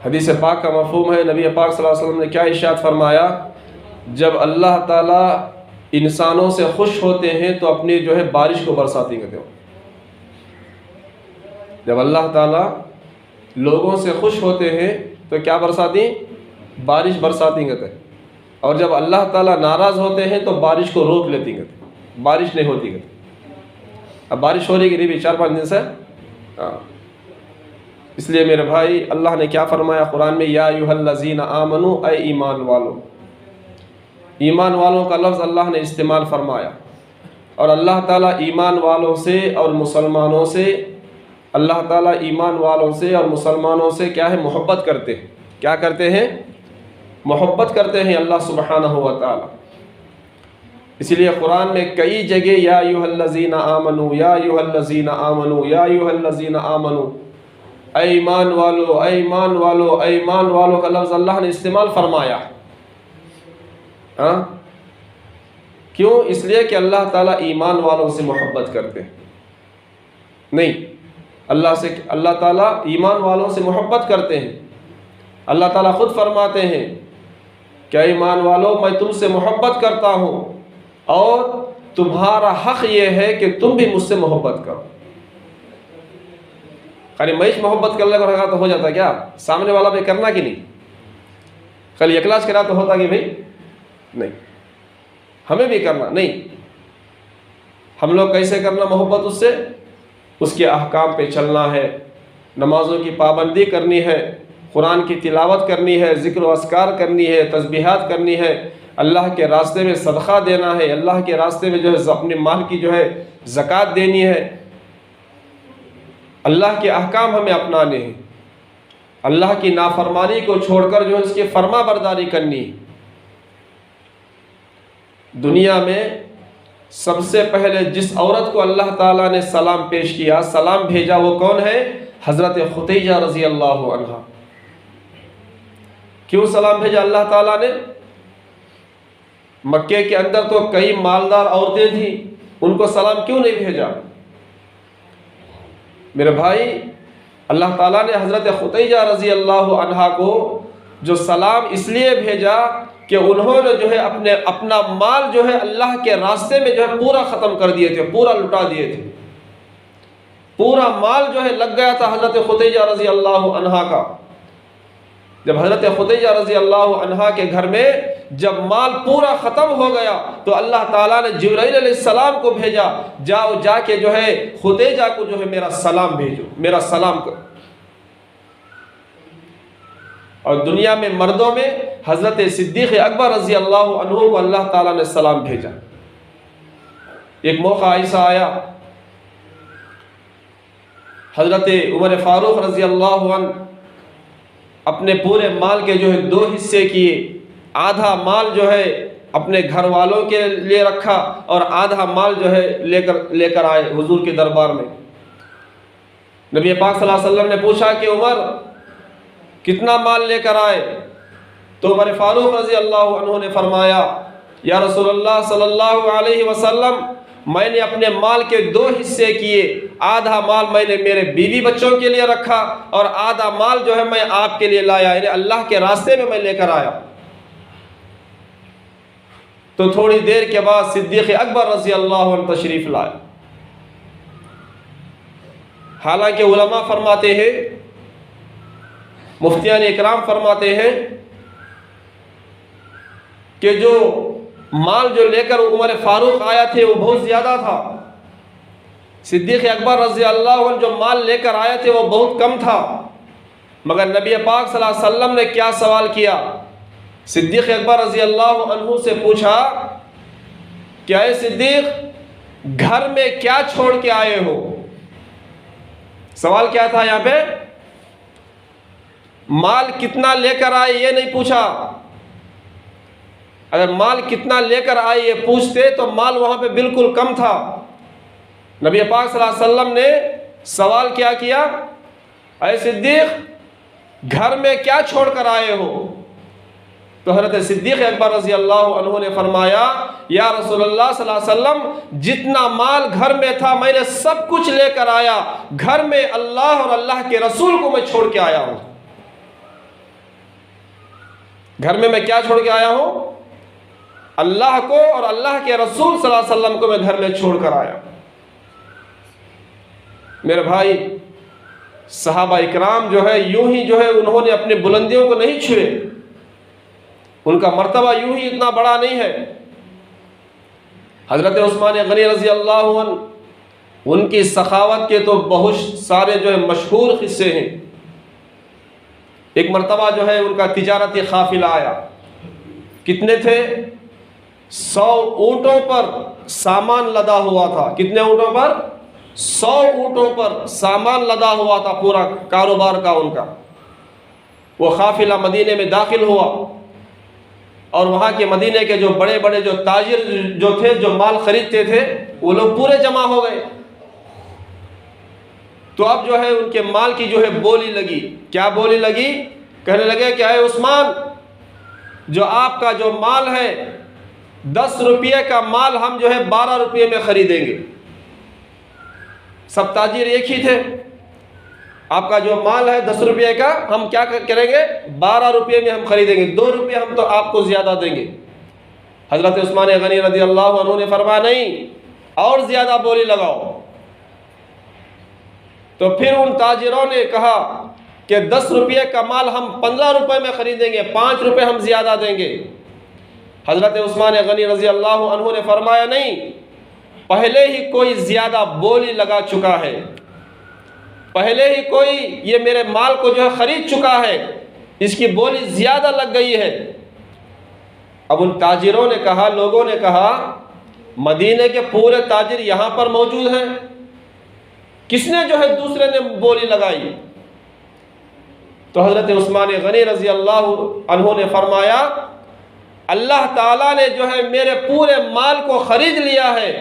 हदीस पाक का मफ़हूम है, नबी पाक सल्लल्लाहु अलैहि वसल्लम ने क्या इरशाद फरमाया, जब अल्लाह ताला इंसानों से खुश होते हैं तो अपनी जो है बारिश को बरसाती कहते हो। जब अल्लाह ताला लोगों से खुश होते हैं तो क्या बरसाती? बारिश बरसाती कहते हैं। और जब अल्लाह ताला नाराज़ होते हैं तो बारिश को रोक लेती कहते, बारिश नहीं होती कहते। अब बारिश हो रही कि नहीं भी 4-5 दिन से। इसलिए मेरे भाई, अल्लाह ने क्या फरमाया कुरान में, या अय्युहल्लज़ीना आमनू, ऐ ईमान वालों। ईमान वालों का लफ्ज़ अल्लाह ने इस्तेमाल फरमाया। और अल्लाह ताला ईमान वालों से और मुसलमानों से, अल्लाह ताला ईमान वालों से और मुसलमानों से क्या है? मोहब्बत करते हैं। क्या करते हैं? मोहब्बत करते हैं अल्लाह सुब्हानहू व तआला। इसलिए कुरान में कई जगह या अय्युहल्लज़ीना आमनू, या अय्युहल्लज़ीना आमनू, या अय्युहल्लज़ीना आमनू, ऐ ईमान वालो, ऐ ईमान वालो, ऐ ईमान वालो का लफ्ज़ अल्लाह ने इस्तेमाल फरमाया। क्यों? इसलिए कि अल्लाह ताला ईमान वालों से मोहब्बत करते हैं। नहीं, अल्लाह ताला ईमान वालों से मोहब्बत करते हैं। अल्लाह ताला खुद फरमाते हैं, क्या ईमान वालों, मैं तुमसे मोहब्बत करता हूँ और तुम्हारा हक़ ये है कि तुम भी मुझसे मोहब्बत करो। खाली मैं मोहब्बत करने को रखा तो हो जाता क्या? सामने वाला भी करना कि नहीं? खाली इखलास करा तो होता कि भाई? नहीं, हमें भी करना। नहीं, हम लोग कैसे करना मोहब्बत उससे? उसके अहकाम पे चलना है, नमाज़ों की पाबंदी करनी है, कुरान की तिलावत करनी है, ज़िक्र व अस्कार करनी है, तस्बीहात करनी है, अल्लाह के रास्ते में सदक़ा देना है, अल्लाह के रास्ते में जो है अपने माल की जो है ज़कात देनी है। अल्लाह के अहकाम हमें अपनाने हैं। अल्लाह की नाफरमानी को छोड़कर जो है उसकी फरमा बरदारी करनी है। दुनिया में सबसे पहले जिस औरत को अल्लाह ताला ने सलाम पेश किया, सलाम भेजा, वो कौन है? हज़रत खुतैजा रज़ी अल्लाह अन्हा। क्यों सलाम भेजा अल्लाह ताला ने? मक्के के अंदर तो कई मालदार औरतें थी, उनको सलाम क्यों नहीं भेजा? मेरे भाई, अल्लाह ताला ने हज़रत खुतैजा रज़ी अल्लाह अन्हा को जो सलाम इसलिए भेजा कि उन्होंने जो है अपना माल जो है अल्लाह के रास्ते में जो है पूरा ख़त्म कर दिए थे, पूरा लुटा दिए थे। पूरा माल जो है लग गया था हज़रत खुतैजा रज़ी अल्लाह अन्हा का। जब हज़रत खुतैजा रज़ी अल्लाह अन्हा के घर में जब माल पूरा ख़त्म हो गया तो अल्लाह ताला ने जिब्राईल अलैहिस्सलाम को भेजा, जाओ जाके जो है खुतैजा को जो है मेरा सलाम भेजो, मेरा सलाम करो। और दुनिया में मर्दों में हज़रत सिद्दीक़ अकबर रज़ी अल्लाह अन्हु को अल्लाह ताला ने सलाम भेजा। एक मौका ऐसा आया, हज़रत उमर फ़ारूक रज़ी अल्लाह अन्हु अपने पूरे माल के जो है 2 हिस्से किए। आधा माल जो है अपने घर वालों के लिए रखा और आधा माल जो है लेकर आए हुजूर के दरबार में। नबी पाक सल्लल्लाहु अलैहि वसल्लम ने पूछा कि उमर कितना माल लेकर आए? तो उमर फारूक रज़ी अल्लाह अन्हु ने फरमाया, या रसूलल्लाह सल्लल्लाहु अलैहि वसल्लम, मैंने अपने माल के 2 हिस्से किए। आधा माल मैंने मेरे बीवी बच्चों के लिए रखा और आधा माल जो है मैं आपके लिए लाया, यानी अल्लाह के रास्ते में मैं लेकर आया। तो थोड़ी देर के बाद सिद्दीक़ अकबर रज़ी अल्लाह अन्हु तशरीफ़ लाए। हालांकि उलमा फरमाते हैं, मुफ्तियान इकराम फरमाते हैं कि जो माल जो लेकर उमर फारूक आया थे वो बहुत ज़्यादा था। सिद्दीक़ अकबर रज़ी अल्लाह अन्हु जो माल लेकर आए थे वो बहुत कम था। मगर नबी पाक सल्लल्लाहु अलैहि वसल्लम ने क्या सवाल किया? सिद्दीक़ अकबर रज़ी अल्लाह अन्हु से पूछा, क्या है सिद्दीक़, घर में क्या छोड़ के आए हो? सवाल क्या था यहाँ पे? माल कितना लेकर आए ये नहीं पूछा। अगर माल कितना लेकर आए ये पूछते तो माल वहां पे बिल्कुल कम था। नबी पाक सल्लल्लाहु अलैहि वसल्लम ने सवाल क्या किया, ऐ सिद्दीक़ घर में क्या छोड़ कर आए हो? तो हज़रत सिद्दीक़ अकबर रज़ी अल्लाह अन्हु ने फरमाया, या रसूलल्लाह सल्लल्लाहु अलैहि वसल्लम, जितना माल घर में था मैंने सब कुछ लेकर आया। घर में अल्लाह और अल्लाह के रसूल को मैं छोड़ के आया हूँ। घर में मैं क्या छोड़ के आया हूँ? अल्लाह को और अल्लाह के रसूल सल्लल्लाहु अलैहि वसल्लम को मैं घर में छोड़ कर आया। मेरे भाई, सहाबा इकराम जो है यूं ही जो है उन्होंने अपनी बुलंदियों को नहीं छुए, उनका मर्तबा यूं ही इतना बड़ा नहीं है। हजरत उस्मान गनी रजी अल्लाह अन्हु, उनकी सखावत के तो बहुत सारे जो है मशहूर किस्से हैं। एक मर्तबा जो है उनका तिजारती काफिला आया। कितने थे? 100 ऊँटों पर सामान लदा हुआ था। कितने ऊँटों पर? 100 ऊँटों पर सामान लदा हुआ था, पूरा कारोबार का उनका। वो काफिला मदीने में दाखिल हुआ और वहाँ के मदीने के जो बड़े बड़े जो ताजिर जो थे, जो माल खरीदते थे, वो लोग पूरे जमा हो गए। तो अब जो है उनके माल की जो है बोली लगी। क्या बोली लगी? कहने लगे कि अरे उस्मान, जो आपका जो माल है 10 रुपये का माल हम जो है 12 रुपये में खरीदेंगे। सब ताजिर एक ही थे। आपका जो माल है 10 रुपये का, हम क्या करेंगे? 12 रुपये में हम खरीदेंगे, 2 रुपये हम तो आपको ज़्यादा देंगे। हज़रत उस्मान गनी रज़ी अल्लाह अन्हु ने फरमाया, नहीं, और ज़्यादा बोली लगाओ। तो फिर उन ताजिरों ने कहा कि 10 रुपये का माल हम 15 रुपये में खरीदेंगे, 5 रुपये हम ज़्यादा देंगे। हज़रत उस्मान गनी रज़ी अल्लाह अन्हु ने फरमाया, नहीं, पहले ही कोई ज़्यादा बोली लगा चुका है, पहले ही कोई ये मेरे माल को जो है ख़रीद चुका है, इसकी बोली ज़्यादा लग गई है। अब उन ताजिरों ने कहा, लोगों ने कहा, मदीने के पूरे ताजिर यहाँ पर मौजूद हैं, किसने जो है दूसरे ने बोली लगाई? तो हज़रत उस्मान गनी रज़ी अल्लाह अन्हु ने फरमाया, अल्लाह ताला ने जो है मेरे पूरे माल को ख़रीद लिया है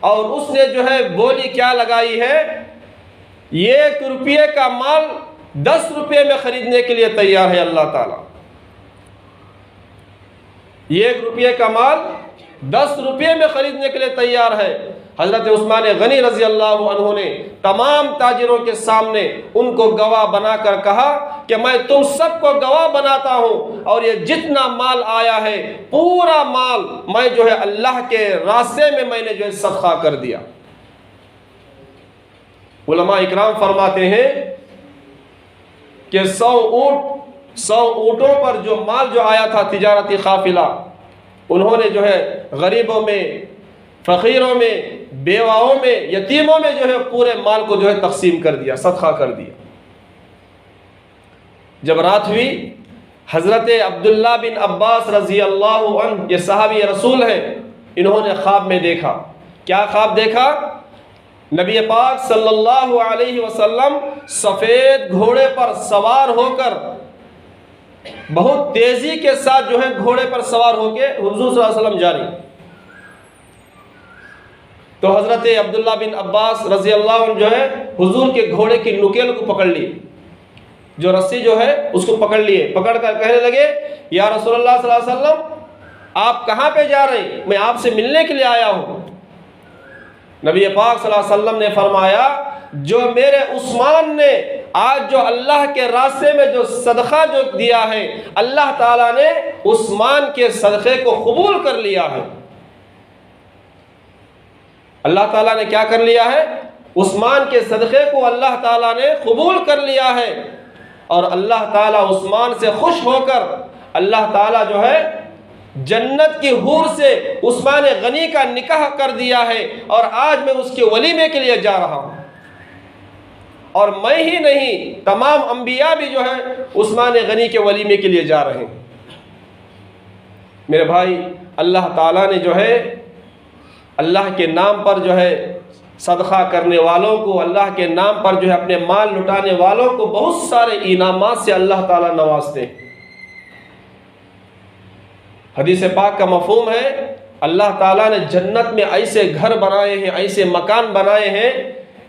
और उसने जो है बोली क्या लगाई है? 1 रुपये का माल 10 रुपये में ख़रीदने के लिए तैयार है अल्लाह ताला। 1 रुपये का माल 10 रुपये में ख़रीदने के लिए तैयार है। हज़रत उस्मान गनी रज़ी अल्लाह अन्हु ने तमाम ताजिरों के सामने उनको गवाह बनाकर कहा कि मैं तुम सबको गवाह बनाता हूँ, और ये जितना माल आया है पूरा माल मैं जो है अल्लाह के रास्ते में मैंने जो है सदका कर दिया। उलमा इकराम फरमाते हैं कि 100 ऊँटों पर जो माल जो आया था तिजारती काफिला, उन्होंने जो है गरीबों में, फ़कीरों में, बेवाओं में, यतीमों में जो है पूरे माल को जो है तकसीम कर दिया, सदका कर दिया। जब रात हुई, हज़रत अब्दुल्ला बिन अब्बास रज़ी अल्लाह अन्हु, ये सहाबी रसूल हैं, इन्होंने ख्वाब में देखा। क्या ख्वाब देखा? नबी पाक सल्लल्लाहु अलैहि वसल्लम सफ़ेद घोड़े पर सवार होकर, बहुत तेज़ी के साथ जो है घोड़े पर सवार होकर हुज़ूर सल्लल्लाहु अलैहि वसल्लम जा रही। तो हज़रत अब्दुल्ला बिन अब्बास रज़ी अल्लाह अन्हु जो है हुज़ूर के घोड़े की नुकेल को पकड़ लिए, जो रस्सी जो है उसको पकड़ लिए, पकड़ कर कहने लगे, या रसूलुल्लाह सल्लल्लाहु अलैहि वसल्लम, आप कहाँ पे जा रहे हैं? मैं आपसे मिलने के लिए आया हूँ। नबी पाक सल्लल्लाहु अलैहि वसल्लम ने फरमाया, जो मेरे उस्मान ने आज जो अल्लाह के रास्ते में जो सदका जो दिया है, अल्लाह ताला ने उस्मान के सदक़े को कबूल कर लिया है। अल्लाह ताला ने क्या कर लिया है? उस्मान के सदक़े को अल्लाह ताला ने कबूल कर लिया है, और अल्लाह ताला उस्मान से खुश होकर अल्लाह ताला जो है जन्नत की हूर से उस्मान गनी का निकाह कर दिया है, और आज मैं उसके वलीमे के लिए जा रहा हूँ। और मैं ही नहीं, तमाम अंबिया भी जो है उस्मान गनी के वलीमे के लिए जा रहे हैं। मेरे भाई, अल्लाह ताला ने जो है अल्लाह के नाम पर जो है सदका करने वालों को, अल्लाह के नाम पर जो है अपने माल लुटाने वालों को बहुत सारे इनामात से अल्लाह ताला नवाजते हैं। हदीस पाक का मफहूम है, अल्लाह ताला ने जन्नत में ऐसे घर बनाए हैं, ऐसे मकान बनाए हैं,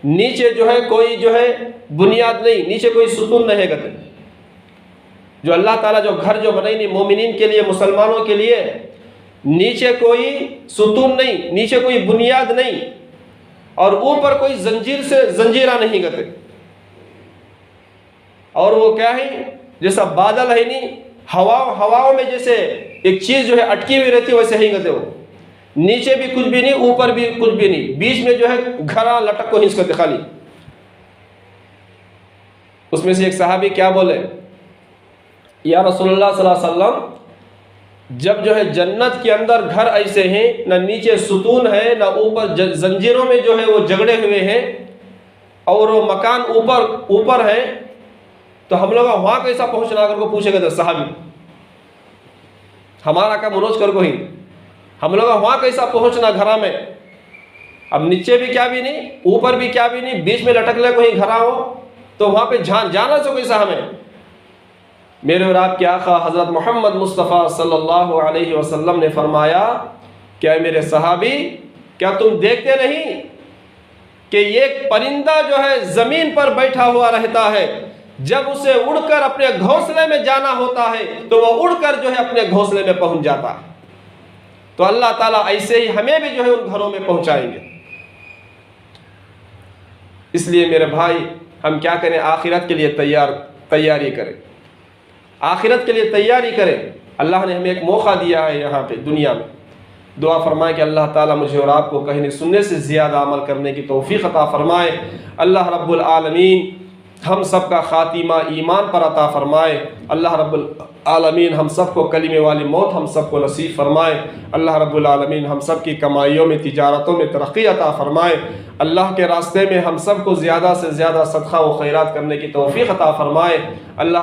नीचे जो है कोई जो है बुनियाद नहीं, नीचे कोई सुतून नहीं है। जो अल्लाह ताला जो घर जो बनाई नहीं मोमिनीन के लिए, मुसलमानों के लिए, नीचे कोई सुतून नहीं, नीचे कोई बुनियाद नहीं, और ऊपर कोई जंजीर से जंजीरा नहीं गते। और वो क्या है? जैसा बादल है नहीं, हवाओं में जैसे एक चीज़ जो है अटकी हुई रहती है वैसे हिंगते हो, नीचे भी कुछ भी नहीं, ऊपर भी कुछ भी नहीं, बीच में जो है घरा लटक को हिंसकते खाली। उसमें से एक सहाबी क्या बोले, या रसूलुल्लाह सल्लल्लाहु अलैहि वसल्लम, जब जो है जन्नत के अंदर घर ऐसे हैं, ना नीचे सुतून है, ना ऊपर जंजीरों में जो है वो जगड़े हुए हैं, और वो मकान ऊपर है, तो हम लोग वहाँ कैसा पहुँचना कर को पूछेगा तो सहाबी, हमारा का मनोज कर को ही, हम लोग वहाँ कैसा पहुँचना घरा में, अब नीचे भी क्या भी नहीं, ऊपर भी क्या भी नहीं, बीच में लटक ले कहीं घरा हो, तो वहाँ पे जाना सो कैसा हमें। मेरे और आपके आका हज़रत मोहम्मद मुस्तफ़ा सल्लल्लाहु अलैहि वसल्लम ने फरमाया, क्या मेरे सहाबी, क्या तुम देखते नहीं कि एक परिंदा जो है ज़मीन पर बैठा हुआ रहता है, जब उसे उड़कर अपने घोंसले में जाना होता है तो वह उड़कर जो है अपने घोंसले में पहुंच जाता है। तो अल्लाह ताला ऐसे ही हमें भी जो है उन घरों में पहुंचाएंगे। इसलिए मेरे भाई, हम क्या करें, आखिरत के लिए तैयारी करें, आखिरत के लिए तैयारी करें। अल्लाह ने हमें एक मौका दिया है यहाँ पे दुनिया में। दुआ फरमाए कि अल्लाह ताला मुझे और आपको कहने सुनने से ज़्यादा अमल करने की तौफीक अता फरमाए। अल्लाह रब्बुल आलमीन हम सब का ख़ातिमा ईमान पर अता फरमाए। अल्लाह रब्बुल आलमीन हम सब को कलीमे वाली मौत हम सब को नसीब फरमाए। अल्लाह रब्बुल आलमीन हम सब की कमाइयों में, तिजारतों में तरक्की अता फरमाए। अल्लाह के रास्ते में हम सब को ज़्यादा से ज़्यादा सदक़ा व खैरात करने की तौफीक अता फरमाए। अल्लाह